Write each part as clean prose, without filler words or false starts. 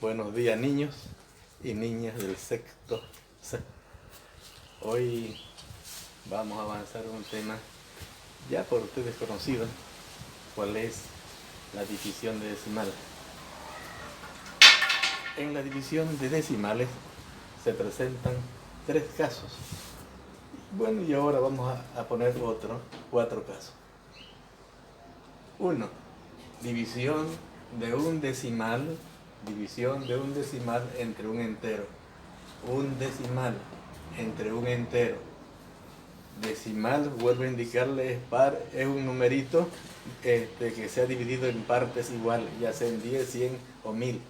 Buenos días, niños y niñas del sexto C. Hoy vamos a avanzar en un tema ya por ustedes conocido, cuál es la división de decimales. En la división de decimales se presentan tres casos. Bueno, y ahora vamos a poner cuatro casos. 1. División de un decimal entre un entero. Un decimal entre un entero. Decimal, vuelvo a indicarle, es par, es un numerito que se ha dividido en partes iguales, ya sea en 10, 100 o 1000.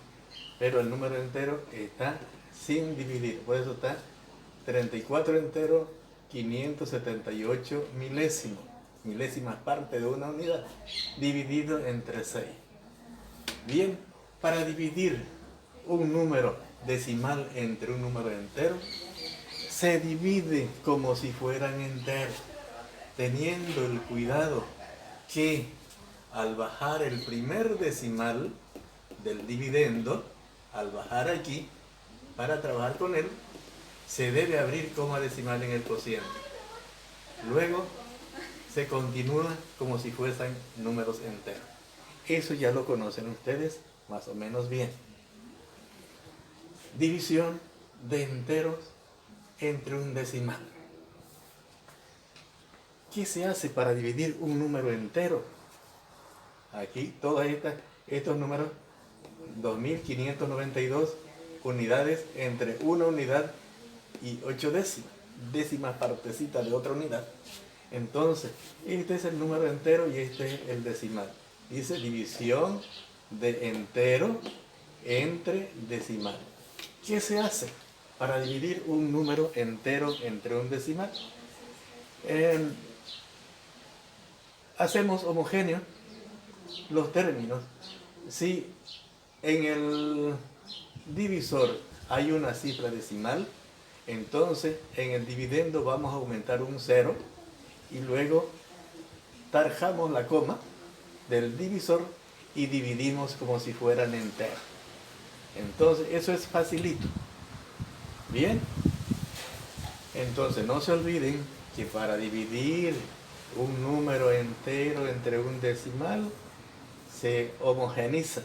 Pero el número entero está sin dividir, por eso está 34 entero, 578 milésimos, milésimas partes de una unidad, dividido entre 6. Bien, para dividir un número decimal entre un número entero, se divide como si fueran enteros, teniendo el cuidado que al bajar el primer decimal del dividendo, al bajar aquí, para trabajar con él, se debe abrir coma decimal en el cociente. Luego se continúa como si fuesen números enteros. Eso ya lo conocen ustedes más o menos bien. División de enteros entre un decimal. ¿Qué se hace para dividir un número entero? Aquí, todos estos números, 2592 unidades entre una unidad y 8 décimas, décimas partecitas de otra unidad. Entonces, este es el número entero y este es el decimal. Dice división de entero entre decimal. ¿Qué se hace para dividir un número entero entre un decimal? Hacemos homogéneos los términos. Si en el divisor hay una cifra decimal, entonces en el dividendo vamos a aumentar un 0 y luego tarjamos la coma del divisor y dividimos como si fueran enteros. Entonces eso es facilito. Bien, entonces no se olviden que para dividir un número entero entre un decimal se homogeneiza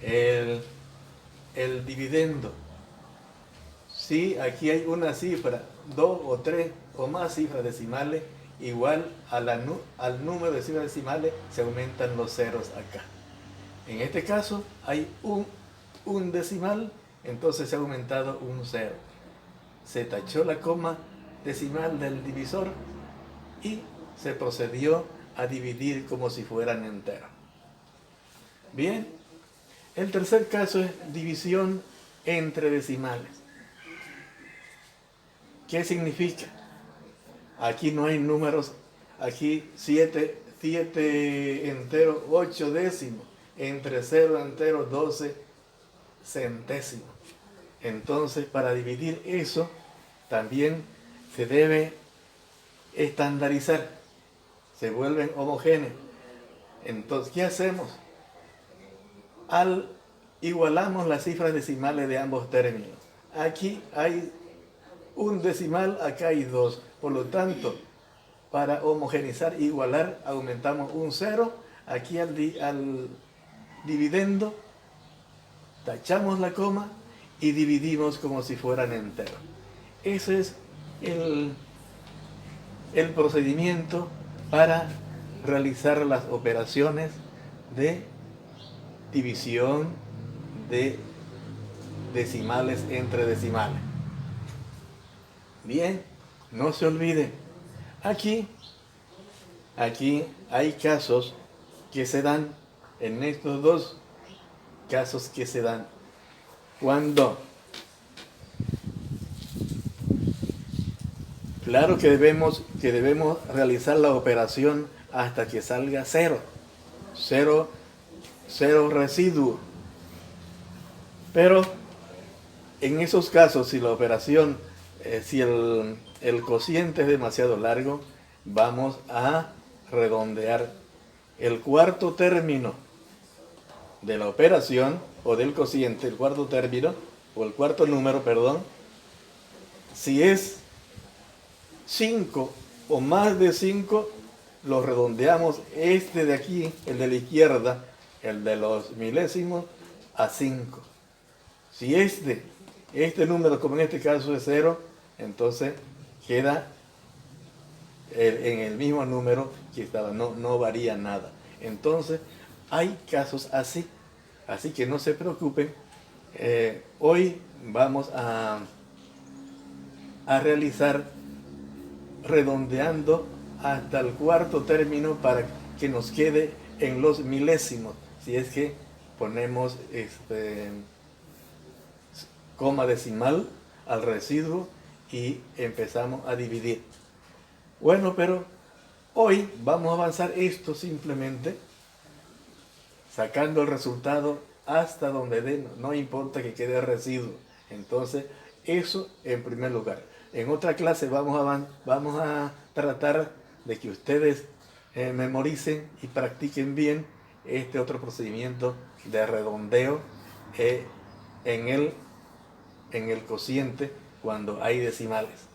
el dividendo. Si aquí hay una cifra, 2 o 3 o más cifras decimales, igual al número de cifras decimales se aumentan los ceros acá. En este caso hay un decimal, entonces se ha aumentado un 0. Se tachó la coma decimal del divisor y se procedió a dividir como si fueran enteros. Bien, el tercer caso es división entre decimales. ¿Qué significa? Aquí no hay números, aquí 7 enteros, 8 décimos, entre 0 enteros, 12 centésimos. Entonces, para dividir eso, también se debe estandarizar, se vuelven homogéneos. Entonces, ¿qué hacemos? Igualamos las cifras decimales de ambos términos. Aquí hay un decimal, acá hay 2. Por lo tanto, para homogeneizar, igualar, aumentamos un 0. Aquí al dividendo, tachamos la coma y dividimos como si fueran enteros. Ese es el procedimiento para realizar las operaciones de división de decimales entre decimales. Bien, no se olviden, aquí hay casos que se dan, en estos dos casos que se dan, cuando, claro que debemos realizar la operación hasta que salga 0 residuo, pero en esos casos, si la operación, si el cociente es demasiado largo, vamos a redondear el cuarto término de la operación o del cociente, el cuarto término, o el cuarto número, perdón, si es 5 o más de 5, lo redondeamos este de aquí, el de la izquierda, el de los milésimos, a 5. Si este número, como en este caso es 0, entonces queda en el mismo número que estaba, no varía nada. Entonces, hay casos así que no se preocupen. Hoy vamos a realizar redondeando hasta el cuarto término para que nos quede en los milésimos, si es que ponemos coma decimal al residuo y empezamos a dividir. Bueno, pero hoy vamos a avanzar esto simplemente sacando el resultado hasta donde dé, no importa que quede residuo. Entonces, eso en primer lugar. En otra clase vamos a tratar de que ustedes memoricen y practiquen bien este otro procedimiento de redondeo en el cociente cuando hay decimales.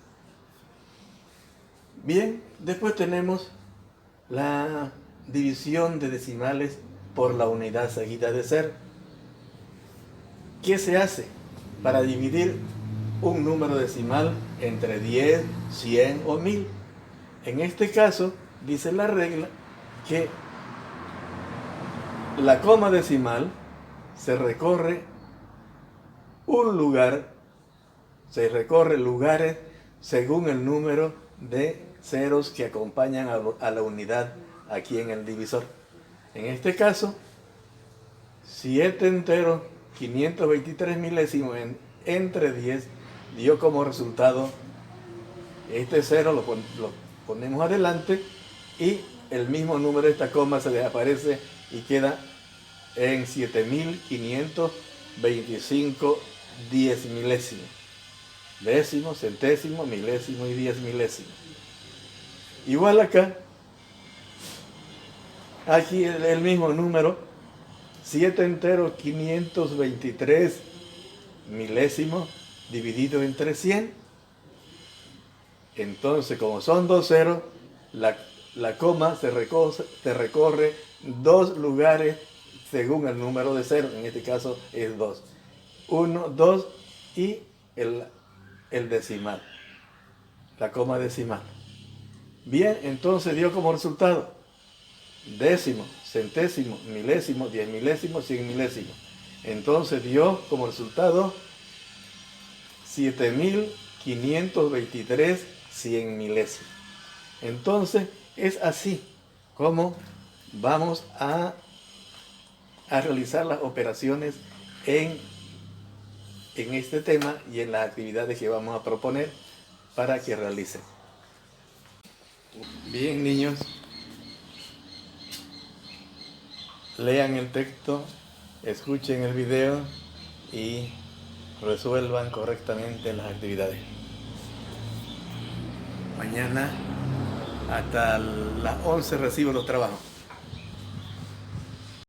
Bien, después tenemos la división de decimales por la unidad seguida de ser. ¿Qué se hace para dividir un número decimal entre 10, 100 o 1000? En este caso, dice la regla que la coma decimal se recorre lugares según el número de ceros que acompañan a la unidad aquí en el divisor. En este caso, 7 enteros 523 milésimos entre 10 dio como resultado este 0, lo ponemos adelante y el mismo número de esta coma se desaparece y queda en 7525 10 milésimos. Décimo, centésimo, milésimo y 10 milésimos. Igual acá, aquí el mismo número, 7 enteros 523 milésimos dividido entre 100. Entonces, como son dos ceros, la coma se recorre dos lugares según el número de cero. En este caso es 2. 1, 2 y el decimal, la coma decimal. Bien, entonces dio como resultado décimo, centésimo, milésimo, 10 milésimos, 100 milésimos. Entonces dio como resultado 7523 100 milésimos. Entonces es así como vamos a realizar las operaciones en este tema y en las actividades que vamos a proponer para que realicen. Bien, niños, lean el texto, escuchen el video y resuelvan correctamente las actividades. Mañana hasta las 11 recibo los trabajos.